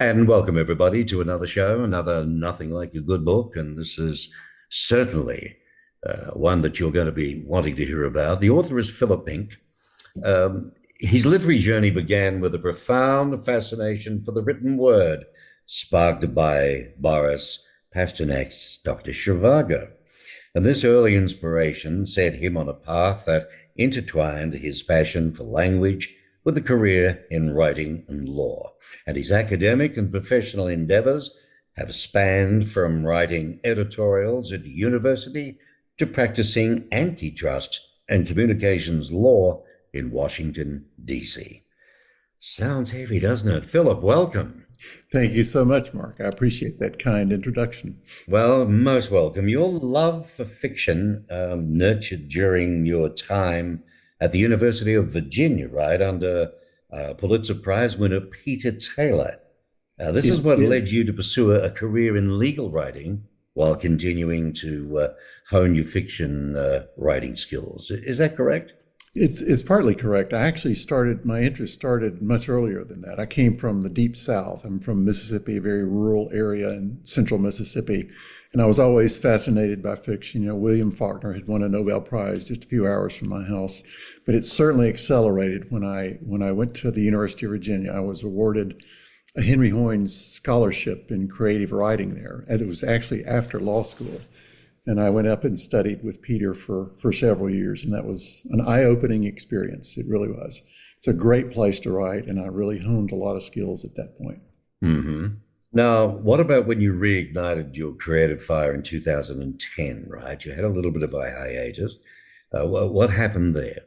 And welcome, everybody, to another show, another Nothing Like a Good Book. And this is certainly one that you're going to be wanting to hear about. The author is Phillip Mink. His literary journey began with a profound fascination for the written word, sparked by Boris Pasternak's Dr. Zhivago. And this early inspiration set him on a path that intertwined his passion for language with a career in writing and law. And his academic and professional endeavors have spanned from writing editorials at university to practicing antitrust and communications law in Washington, D.C. Sounds heavy, doesn't it? Phillip, welcome. Thank you so much, Mark. I appreciate that kind introduction. Well, most welcome. Your love for fiction nurtured during your time at the University of Virginia, right, under Pulitzer Prize winner Peter Taylor. This is what led you to pursue a career in legal writing while continuing to hone your fiction writing skills. Is that correct? It's partly correct. My interest started much earlier than that. I came from the deep South. I'm from Mississippi, a very rural area in central Mississippi. And I was always fascinated by fiction. You know, William Faulkner had won a Nobel Prize just a few hours from my house. But it certainly accelerated when I went to the University of Virginia. I was awarded a Henry Hoynes scholarship in creative writing there. And it was actually after law school. And I went up and studied with Peter for several years. And that was an eye-opening experience. It really was. It's a great place to write. And I really honed a lot of skills at that point. Mm-hmm. Now, what about when you reignited your creative fire in 2010, right? You had a little bit of a hiatus. What happened there?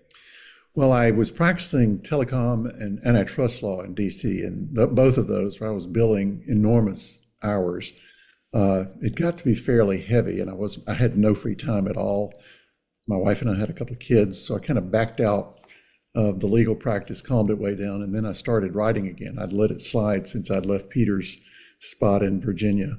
Well, I was practicing telecom and antitrust law in DC, and both of those where I was billing enormous hours. It got to be fairly heavy, and I had no free time at all. My wife and I had a couple of kids, so I kind of backed out of the legal practice, calmed it way down, and then I started writing again. I'd let it slide since I'd left Peter's spot in Virginia.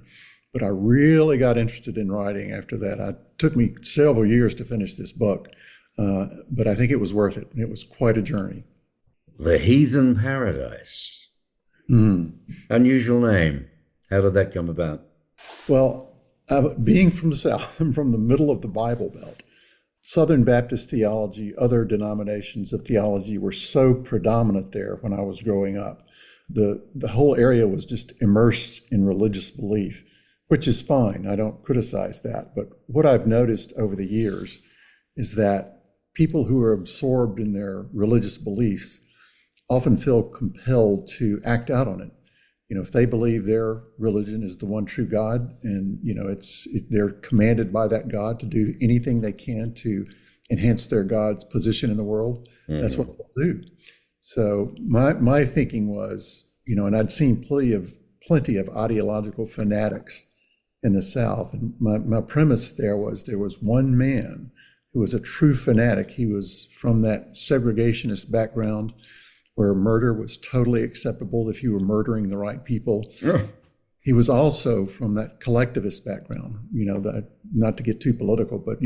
But I really got interested in writing after that. It took me several years to finish this book, but I think it was worth it. It was quite a journey. The Heathen Paradise. Mm. Unusual name. How did that come about? Well, being from the South, I'm from the middle of the Bible Belt. Southern Baptist theology, other denominations of theology were so predominant there when I was growing up. The whole area was just immersed in religious belief, which is fine. I don't criticize that. But what I've noticed over the years is that people who are absorbed in their religious beliefs often feel compelled to act out on it. You know, if they believe their religion is the one true God, and they're commanded by that God to do anything they can to enhance their God's position in the world, that's what they'll do. So my thinking was, and I'd seen plenty of ideological fanatics in the South, and my premise there was one man who was a true fanatic. He was from that segregationist background where murder was totally acceptable if you were murdering the right people. Yeah. He was also from that collectivist background, not to get too political, but,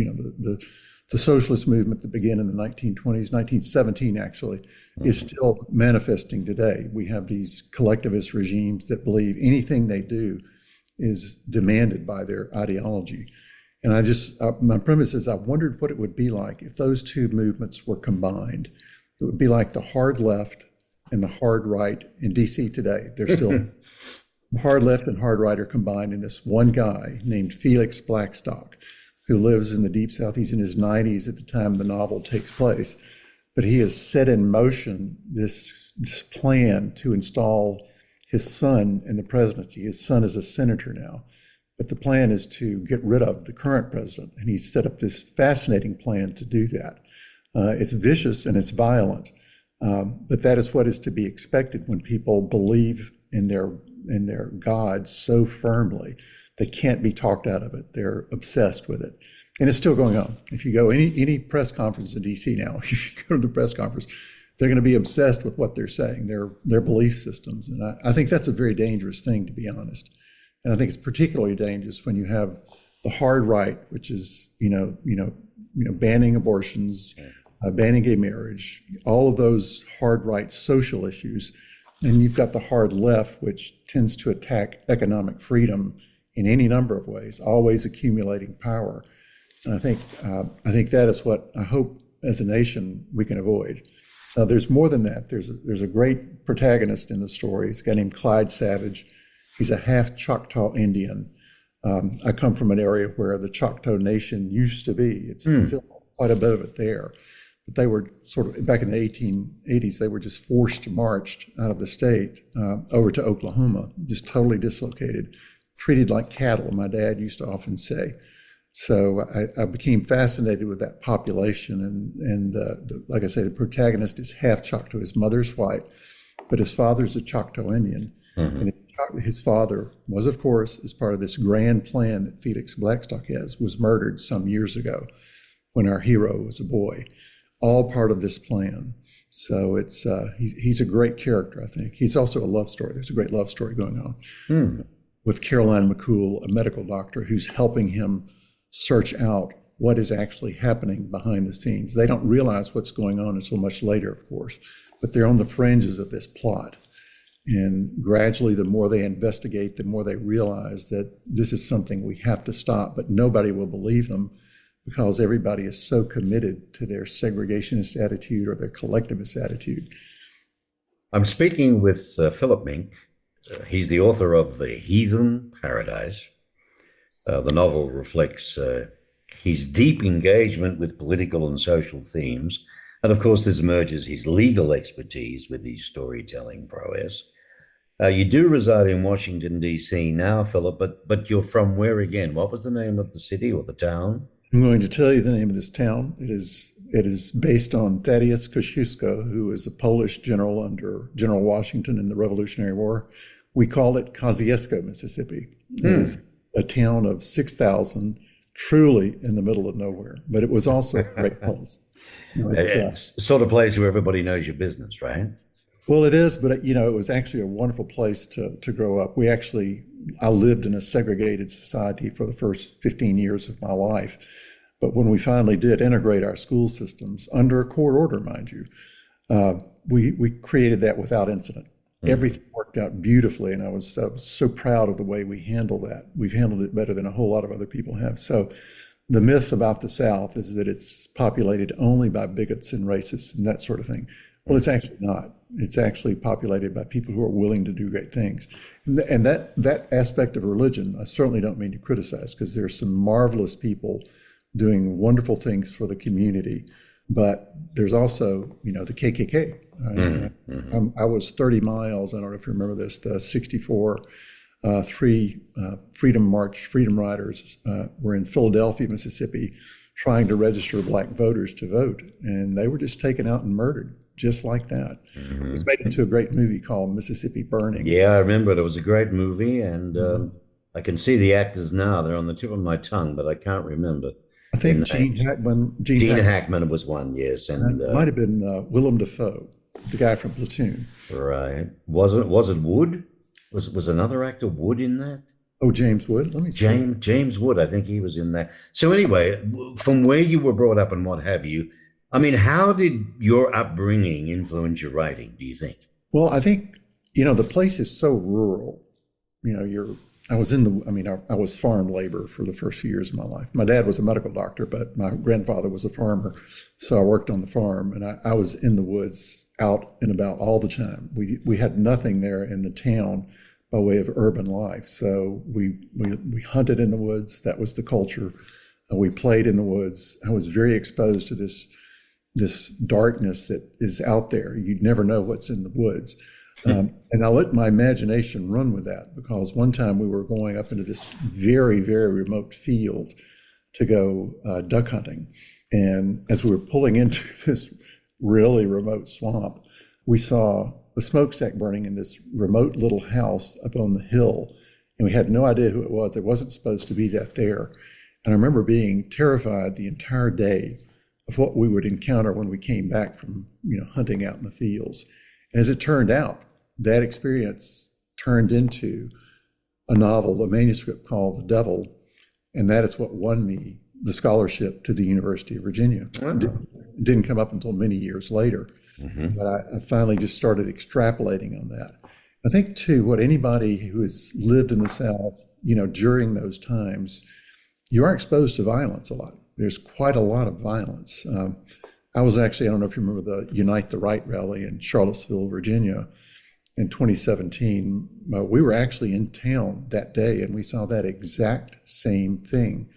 the socialist movement that began in the 1920s, 1917 actually, is still manifesting today. We have these collectivist regimes that believe anything they do is demanded by their ideology. And my premise is I wondered what it would be like if those two movements were combined. It would be like the hard left and the hard right in DC today. They're still hard left and hard right are combined in this one guy named Felix Blackstock, who lives in the Deep South. He's in his 90s at the time the novel takes place. But he has set in motion this plan to install his son in the presidency. His son is a senator now. But the plan is to get rid of the current president. And he's set up this fascinating plan to do that. It's vicious and it's violent, but that is what is to be expected when people believe in their God so firmly. They can't be talked out of it. They're obsessed with it. And it's still going on. If you go any press conference in DC now, if you go to the press conference, they're going to be obsessed with what they're saying, their belief systems. And I think that's a very dangerous thing, to be honest. And I think it's particularly dangerous when you have the hard right, which is, banning abortions, banning gay marriage, all of those hard right social issues And you've got the hard left, which tends to attack economic freedom in any number of ways, always accumulating power. And I think that is what I hope as a nation we can avoid. There's more than that. There's a great protagonist in the story. He's a guy named Clyde Savage. He's a half Choctaw Indian. I come from an area where the Choctaw Nation used to be. It's still quite a bit of it there. But they were sort of, back in the 1880s, they were just forced marched out of the state over to Oklahoma, just totally dislocated, treated like cattle, my dad used to often say. So I became fascinated with that population. And like I say, the protagonist is half Choctaw. His mother's white, but his father's a Choctaw Indian. And his father was, of course, as part of this grand plan that Felix Blackstock has, was murdered some years ago when our hero was a boy. All part of this plan. So it's he's a great character, I think. He's also a love story. There's a great love story going on with Caroline McCool, a medical doctor who's helping him search out what is actually happening behind the scenes. They don't realize what's going on until much later, of course, but they're on the fringes of this plot. And gradually, the more they investigate, the more they realize that this is something we have to stop, but nobody will believe them because everybody is so committed to their segregationist attitude or their collectivist attitude. I'm speaking with Phillip Mink. He's the author of The Heathen Paradise. The novel reflects his deep engagement with political and social themes. And of course, this merges his legal expertise with his storytelling prowess. You do reside in Washington, D.C. now, Phillip, but you're from where again? What was the name of the city or the town? I'm going to tell you the name of this town. It is based on Thaddeus Kosciuszko, who is a Polish general under General Washington in the Revolutionary War. We call it Kosciuszko, Mississippi. It is a town of 6,000, truly in the middle of nowhere, but it was also a great place. It's sort of place where everybody knows your business, right? Well, it is, but it was actually a wonderful place to grow up. I lived in a segregated society for the first 15 years of my life. But when we finally did integrate our school systems under a court order, mind you, we created that without incident. Everything worked out beautifully, and I was so proud of the way we handled that. We've handled it better than a whole lot of other people have. So the myth about the South is that it's populated only by bigots and racists and that sort of thing. Well, it's actually not. It's actually populated by people who are willing to do great things. And that aspect of religion, I certainly don't mean to criticize, because there's some marvelous people doing wonderful things for the community. But there's also, the KKK. I was 30 miles, I don't know if you remember this, the 64 Freedom March, Freedom Riders were in Philadelphia, Mississippi, trying to register black voters to vote. And they were just taken out and murdered, just like that. It was made into a great movie called Mississippi Burning. Yeah, I remember it. It was a great movie, and I can see the actors now. They're on the tip of my tongue, but I can't remember. I think Gene Hackman was one, yes, and it might have been Willem Dafoe, the guy from Platoon. Right? Was it Wood? Was another actor Wood in that? Oh, James Wood. Let me see. James Wood. I think he was in that. So anyway, from where you were brought up and what have you, I mean, how did your upbringing influence your writing, do you think? Well, I think, the place is so rural. I was farm labor for the first few years of my life. My dad was a medical doctor, but my grandfather was a farmer. So I worked on the farm, and I was in the woods, out and about all the time. We had nothing there in the town by way of urban life. So we hunted in the woods. That was the culture. We played in the woods. I was very exposed to this darkness that is out there. You'd never know what's in the woods. And I let my imagination run with that, because one time we were going up into this very, very remote field to go duck hunting. And as we were pulling into this really remote swamp, we saw a smokestack burning in this remote little house up on the hill. And we had no idea who it was. There wasn't supposed to be that there. And I remember being terrified the entire day of what we would encounter when we came back from, hunting out in the fields. And as it turned out, that experience turned into a novel, a manuscript called The Devil, and that is what won me the scholarship to the University of Virginia. It didn't come up until many years later. But I finally just started extrapolating on that. I think too, what anybody who has lived in the South, during those times, you are exposed to violence a lot. There's quite a lot of violence. I was actually, I don't know if you remember the Unite the Right rally in Charlottesville, Virginia in 2017. We were actually in town that day and we saw that exact same thing.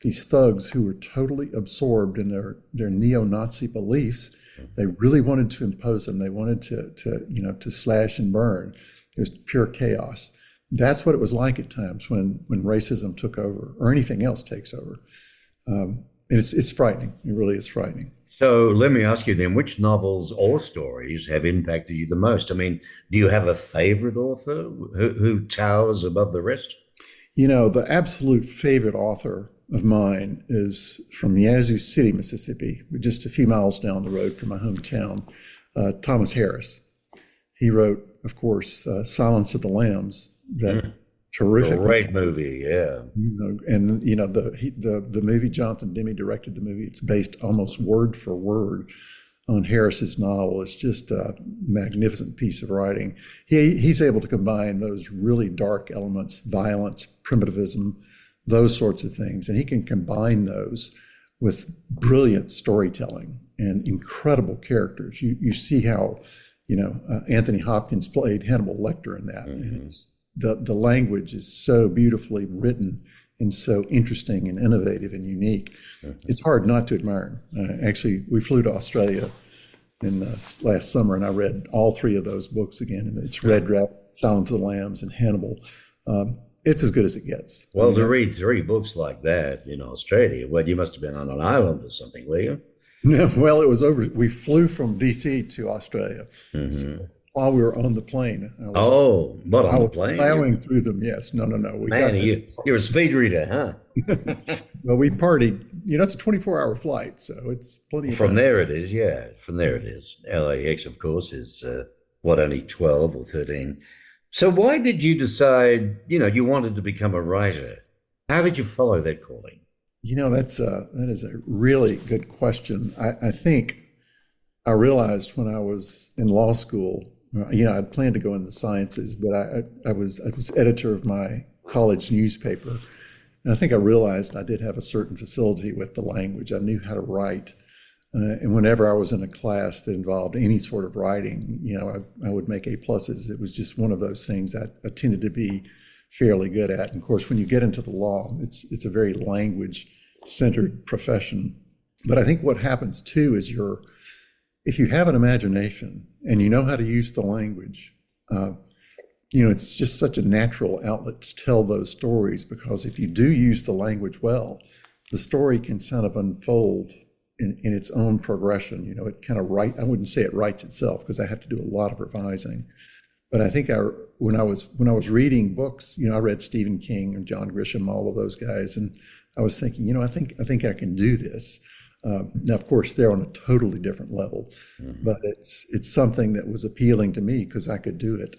These thugs who were totally absorbed in their neo-Nazi beliefs, they really wanted to impose them. They wanted to slash and burn. It was pure chaos. That's what it was like at times when racism took over or anything else takes over. And it's frightening. It really is frightening. So let me ask you then, which novels or stories have impacted you the most? I mean, do you have a favorite author who towers above the rest? The absolute favorite author of mine is from Yazoo City, Mississippi, just a few miles down the road from my hometown, Thomas Harris. He wrote, of course, Silence of the Lambs, that terrific, great movie, yeah. And the movie, Jonathan Demme directed the movie. It's based almost word for word on Harris's novel. It's just a magnificent piece of writing. He's able to combine those really dark elements, violence, primitivism, those sorts of things, and he can combine those with brilliant storytelling and incredible characters. You see how Anthony Hopkins played Hannibal Lecter in that. And the language is so beautifully written and so interesting and innovative and unique. It's hard not to admire him. Actually, we flew to Australia in last summer, and I read all three of those books again. And it's Red Rat, Silence of the Lambs, and Hannibal. It's as good as it gets. Well, to read three books like that in Australia, well, you must have been on an island or something, were you? No, well, it was over. We flew from D.C. to Australia. So while we were on the plane. On the plane? Plowing through them, yes. No. You're a speed reader, huh? Well, we partied. It's a 24-hour flight, so it's plenty of time. From there it is, yeah. From there it is. LAX, of course, is, only 12 or 13. So why did you decide, you wanted to become a writer? How did you follow that calling? That is a really good question. I think I realized when I was in law school, I'd planned to go in the sciences, but I was editor of my college newspaper. And I think I realized I did have a certain facility with the language. I knew how to write. And whenever I was in a class that involved any sort of writing, I would make A pluses. It was just one of those things I tended to be fairly good at. And of course, when you get into the law, it's a very language-centered profession. But I think what happens too is if you have an imagination and you know how to use the language, it's just such a natural outlet to tell those stories, because if you do use the language well, the story can kind of unfold in its own progression. It kind of I wouldn't say it writes itself, because I have to do a lot of revising. But I think when I was reading books, I read Stephen King and John Grisham, all of those guys, and I was thinking, I think I can do this. Now, of course, they're on a totally different level, but it's something that was appealing to me because I could do it.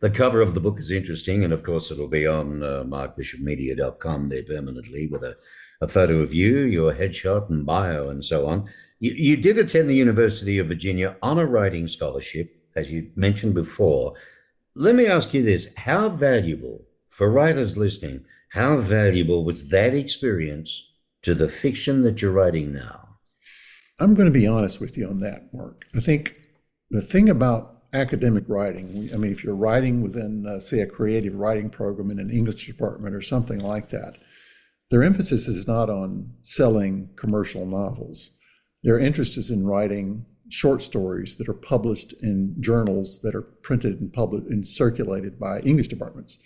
The cover of the book is interesting, and of course, it'll be on markbishopmedia.com there permanently with a photo of you, your headshot and bio and so on. You did attend the University of Virginia on a writing scholarship, as you mentioned before. Let me ask you this. How valuable, for writers listening, how valuable was that experience to the fiction that you're writing now? I'm going to be honest with you on that, Mark. I think the thing about academic writing, if you're writing within, say, a creative writing program in an English department or something like that, their emphasis is not on selling commercial novels. Their interest is in writing short stories that are published in journals that are printed and published and circulated by English departments.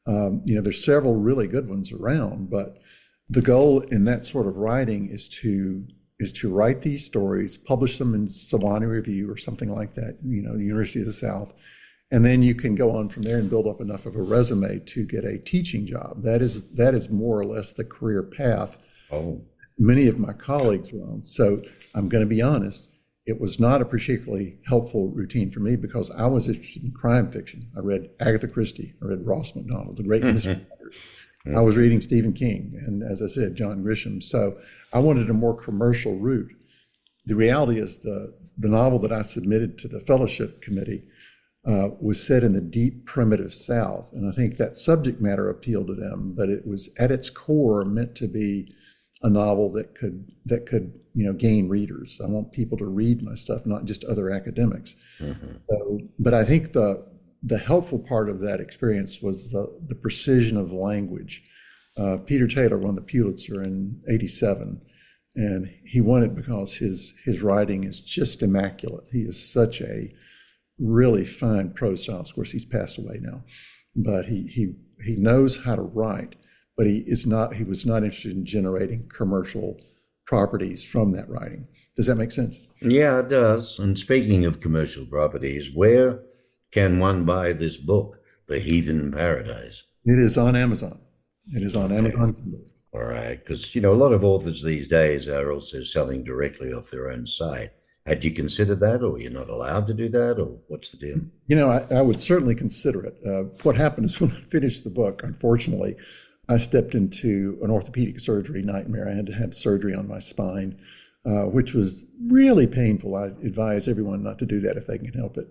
There's several really good ones around, but the goal in that sort of writing is to write these stories, publish them in Sewanee Review or something like that, the University of the South, and then you can go on from there and build up enough of a resume to get a teaching job. That is more or less the career path many of my colleagues were on. So I'm going to be honest, it was not a particularly helpful routine for me because I was interested in crime fiction. I read Agatha Christie, I read Ross MacDonald, the great mystery writers. I was reading Stephen King and, as I said, John Grisham. So I wanted a more commercial route. The reality is the the novel that I submitted to the fellowship committee was set in the deep primitive South. And I think that subject matter appealed to them, but it was at its core meant to be a novel that could gain readers. I want people to read my stuff, not just other academics. Mm-hmm. So, but I think the helpful part of that experience was the precision of language. Peter Taylor won the Pulitzer in '87, and he won it because his writing is just immaculate. He is such a really fine prose style. Of course, he's passed away now, but he knows how to write. But he was not interested in generating commercial properties from that writing. Does that make sense? Yeah, it does. And speaking of commercial properties, where can one buy this book, The Heathen Paradise? It is on Amazon. It is on Amazon. All right, because a lot of authors these days are also selling directly off their own site. Had you considered that, or you're not allowed to do that, or what's the deal? I would certainly consider it. What happened is when I finished the book, unfortunately, I stepped into an orthopedic surgery nightmare. I had to have surgery on my spine, which was really painful. I advise everyone not to do that if they can help it.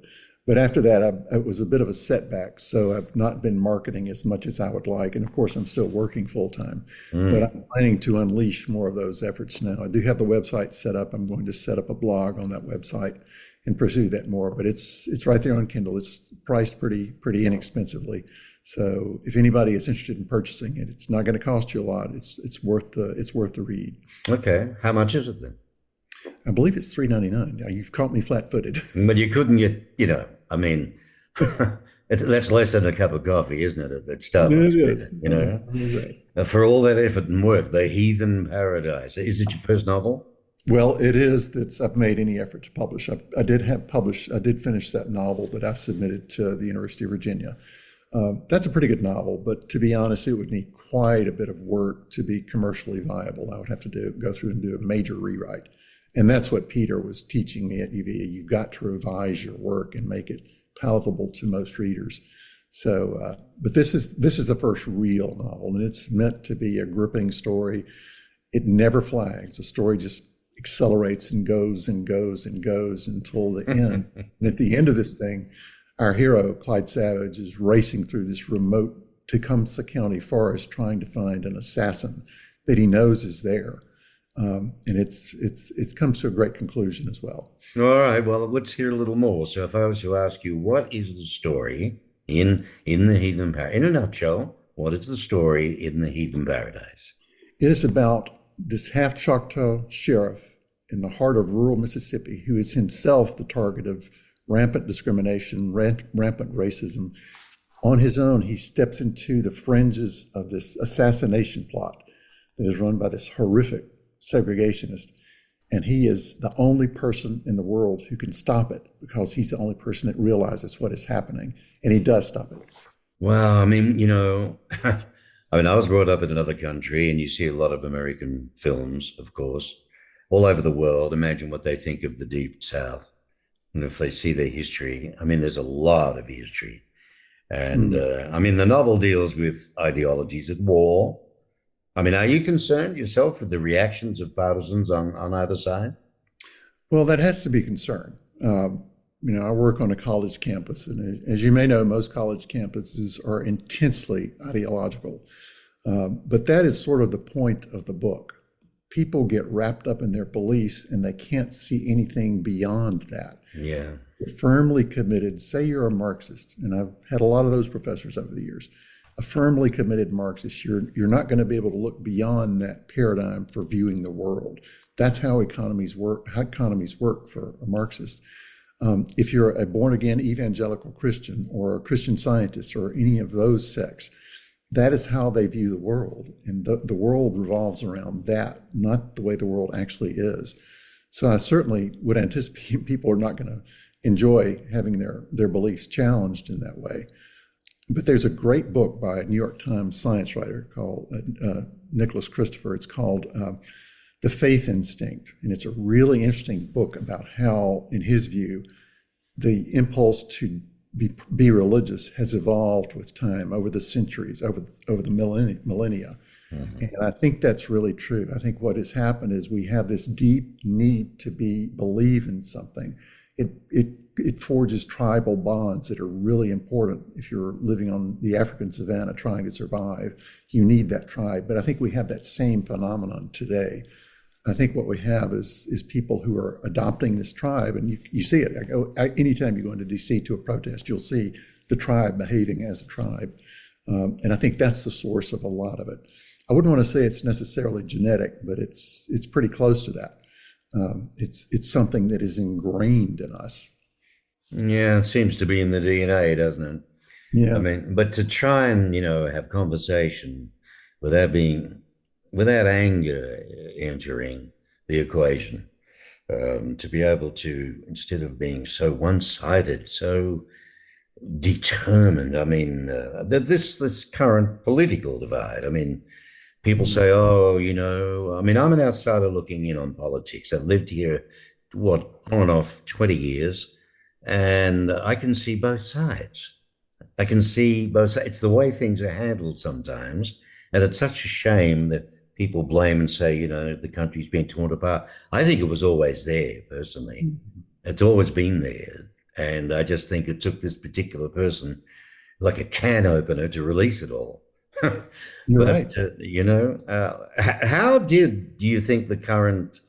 But after that, it was a bit of a setback. So I've not been marketing as much as I would like. And of course, I'm still working full time. But I'm planning to unleash more of those efforts now. I do have the website set up. I'm going to set up a blog on that website and pursue that more. But it's right there on Kindle. It's priced pretty inexpensively. So if anybody is interested in purchasing it, it's not going to cost you a lot. It's worth the read. Okay. How much is it then? I believe it's $3.99. Now, you've caught me flat-footed. But you couldn't get, that's less than a cup of coffee, isn't it? At Starbucks, It is. For all that effort and work, The Heathen Paradise. Is it your first novel? Well, it is. I've made any effort to publish. I did finish that novel that I submitted to the University of Virginia. That's a pretty good novel, but to be honest, it would need quite a bit of work to be commercially viable. I would have to go through and do a major rewrite. And that's what Peter was teaching me at UVA. You've got to revise your work and make it palatable to most readers. So, but this is the first real novel, and it's meant to be a gripping story. It never flags. The story just accelerates and goes and goes and goes until the end. And at the end of this thing, our hero, Clyde Savage, is racing through this remote Tecumseh County forest trying to find an assassin that he knows is there. And it's come to a great conclusion as well. All right. Well, let's hear a little more. So if I was to ask you, what is the story in The Heathen Paradise? In a nutshell, what is the story in The Heathen Paradise? It is about this half Choctaw sheriff in the heart of rural Mississippi who is himself the target of rampant discrimination, rampant racism. On his own, he steps into the fringes of this assassination plot that is run by this horrific segregationist, and he is the only person in the world who can stop it because he's the only person that realizes what is happening, and he does stop it. Well, I was brought up in another country, and you see a lot of American films, of course, all over the world. Imagine what they think of the Deep South. And if they see their history, there's a lot of history. And the novel deals with ideologies at war. Are you concerned yourself with the reactions of partisans on either side? Well, that has to be concern. I work on a college campus, and as you may know, most college campuses are intensely ideological. But that is sort of the point of the book. People get wrapped up in their beliefs, and they can't see anything beyond that. Yeah. You're firmly committed. Say you're a Marxist, and I've had a lot of those professors over the years. A firmly committed Marxist, you're not going to be able to look beyond that paradigm for viewing the world. That's how economies work for a Marxist. If you're a born-again evangelical Christian or a Christian Scientist or any of those sects, that is how they view the world. And the world revolves around that, not the way the world actually is. So I certainly would anticipate people are not going to enjoy having their beliefs challenged in that way. But there's a great book by a New York Times science writer called Nicholas Christopher. It's called The Faith Instinct. And it's a really interesting book about how, in his view, the impulse to be religious has evolved with time over the centuries, over the millennia. And I think that's really true. I think what has happened is we have this deep need to believe in something. It forges tribal bonds that are really important. If you're living on the African savannah trying to survive, you need that tribe. But I think we have that same phenomenon today. I think what we have is people who are adopting this tribe, and you see it. Anytime you go into DC to a protest, you'll see the tribe behaving as a tribe. And I think that's the source of a lot of it. I wouldn't want to say it's necessarily genetic, but it's pretty close to that. It's something that is ingrained in us. Yeah, it seems to be in the DNA, doesn't it? Yeah. I mean, but to try and, have conversation without without anger entering the equation, to be able to, instead of being so one-sided, so determined, I mean, this current political divide, I mean, people say, oh, I mean, I'm an outsider looking in on politics. I've lived here, what, on and off 20 years, and I can see both sides. I can see both sides. It's the way things are handled sometimes. And it's such a shame that people blame and say, the country's been torn apart. I think it was always there, personally. It's always been there. And I just think it took this particular person like a can opener to release it all. You're But, right. how do you think the current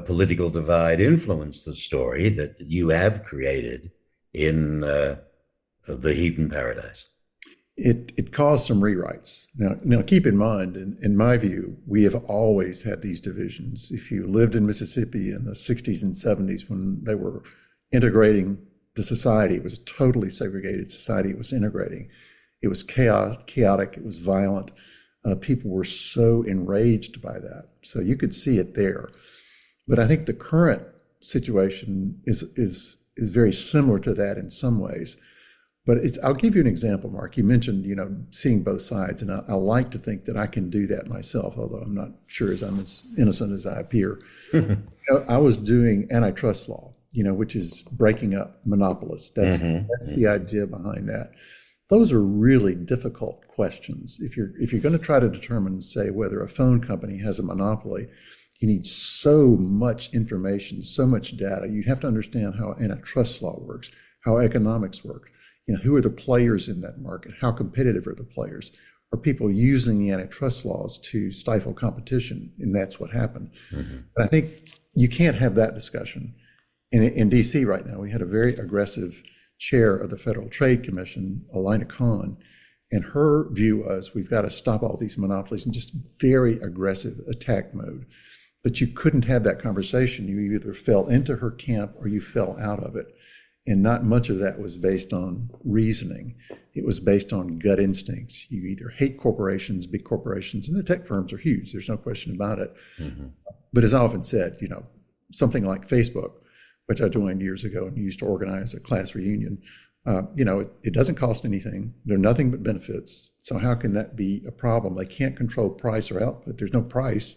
political divide influence the story that you have created in the Heathen Paradise? It caused some rewrites. Now keep in mind, in my view, we have always had these divisions. If you lived in Mississippi in the 60s and 70s when they were integrating the society, it was a totally segregated society. It was integrating. It was chaotic. It was violent. People were so enraged by that. So you could see it there. But I think the current situation is very similar to that in some ways. But I'll give you an example, Mark. You mentioned, seeing both sides, and I like to think that I can do that myself, although I'm not sure I'm as innocent as I appear. I was doing antitrust law, which is breaking up monopolists. That's the idea behind that. Those are really difficult questions. If you're going to try to determine, say, whether a phone company has a monopoly, you need so much information, so much data. You have to understand how antitrust law works, how economics work. Who are the players in that market? How competitive are the players? Are people using the antitrust laws to stifle competition? And that's what happened. But I think you can't have that discussion. In DC right now, we had a very aggressive chair of the Federal Trade Commission, Elina Khan, and her view was we've got to stop all these monopolies in just very aggressive attack mode. But you couldn't have that conversation. You either fell into her camp or you fell out of it. And not much of that was based on reasoning. It was based on gut instincts. You either hate corporations, big corporations, and the tech firms are huge. There's no question about it. But as I often said, something like Facebook, which I joined years ago and used to organize a class reunion, it doesn't cost anything. They're nothing but benefits. So how can that be a problem? They can't control price or output. There's no price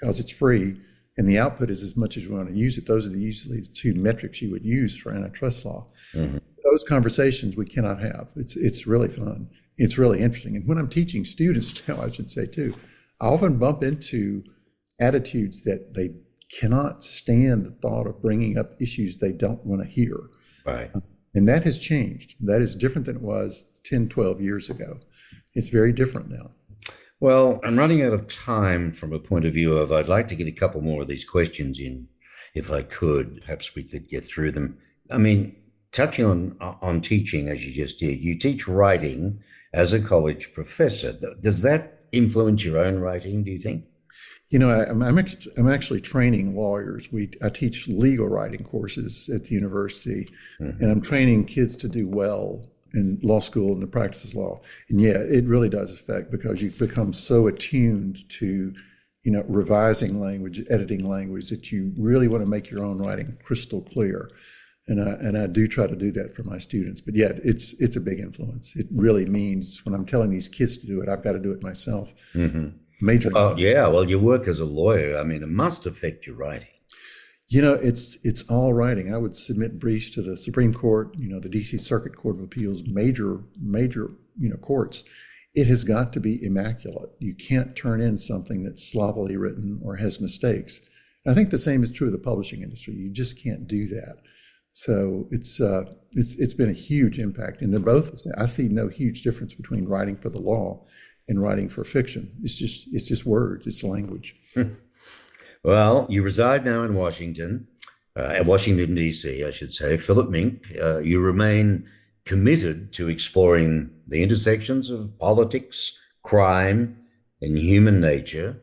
because it's free. And the output is as much as we want to use it. Those are usually the two metrics you would use for antitrust law. Those conversations we cannot have. It's really fun. It's really interesting. And when I'm teaching students now, I should say too, I often bump into attitudes that they cannot stand the thought of bringing up issues they don't want to hear. Right. And that has changed. That is different than it was 10, 12 years ago. It's very different now. Well, I'm running out of time from a point of view of I'd like to get a couple more of these questions in, if I could. Perhaps we could get through them. I mean, touching on teaching as you just did, you teach writing as a college professor. Does that influence your own writing, do you think? I'm actually training lawyers. I teach legal writing courses at the university, and I'm training kids to do well in law school and the practice of law. And yeah, it really does affect because you become so attuned to, revising language, editing language that you really want to make your own writing crystal clear. And I do try to do that for my students. But yeah, it's a big influence. It really means when I'm telling these kids to do it, I've got to do it myself. Major. Oh, yeah. Well, your work as a lawyer, I mean, it must affect your writing. It's all writing. I would submit briefs to the Supreme Court, the DC Circuit Court of Appeals, major, courts. it has got to be immaculate. You can't turn in something that's sloppily written or has mistakes. And I think the same is true of the publishing industry. You just can't do that. So it's been a huge impact, and they're both. I see no huge difference between writing for the law and writing for fiction. It's just words. It's language. Well, you reside now in Washington, Washington, D.C., I should say. Phillip Mink, you remain committed to exploring the intersections of politics, crime, and human nature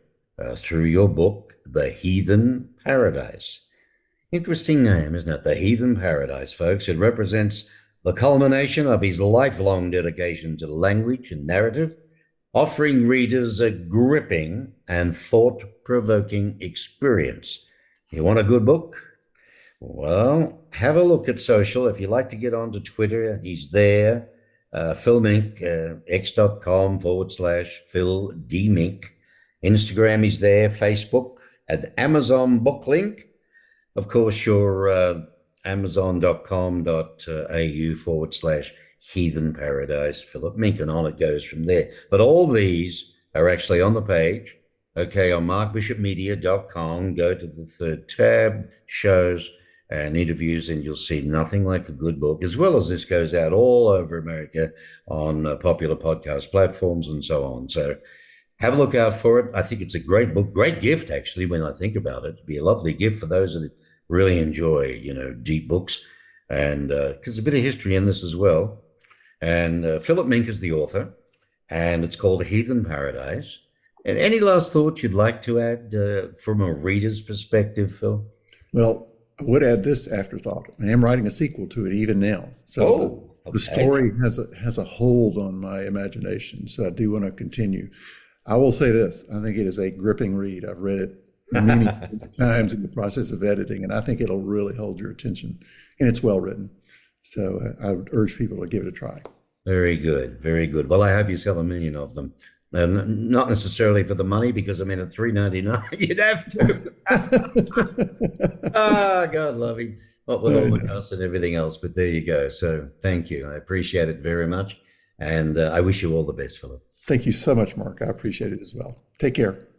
through your book, The Heathen Paradise. Interesting name, isn't it? The Heathen Paradise, folks. It represents the culmination of his lifelong dedication to language and narrative, offering readers a gripping and thought-provoking experience. You want a good book? Well, have a look at social. If you like to get onto Twitter, he's there. Phil Mink, x.com/Phil D. Mink. Instagram, he's there. Facebook, at Amazon book link. Of course, your amazon.com.au/Heathen Paradise, Phillip Mink, and on it goes from there. But all these are actually on the page, okay, on markbishopmedia.com. Go to the third tab, shows and interviews, and you'll see Nothing Like a Good Book, as well as this goes out all over America on popular podcast platforms and so on. So have a look out for it. I think it's a great book, great gift, actually, when I think about it. It'd be a lovely gift for those that really enjoy, deep books, and because there's a bit of history in this as well. And Phillip Mink is the author, and it's called Heathen Paradise. And any last thoughts you'd like to add from a reader's perspective, Phil? Well, I would add this afterthought. I am writing a sequel to it even now. So the story has a hold on my imagination. So I do want to continue. I will say this. I think it is a gripping read. I've read it many times in the process of editing, and I think it'll really hold your attention. And it's well written. So I would urge people to give it a try. Very good. Very good. Well, I hope you sell 1 million of them. Not necessarily for the money, because at $3.99 you'd have to. God love him. What with all the costs and everything else, but there you go. So thank you. I appreciate it very much, and I wish you all the best, Phillip. Thank you so much, Mark. I appreciate it as well. Take care.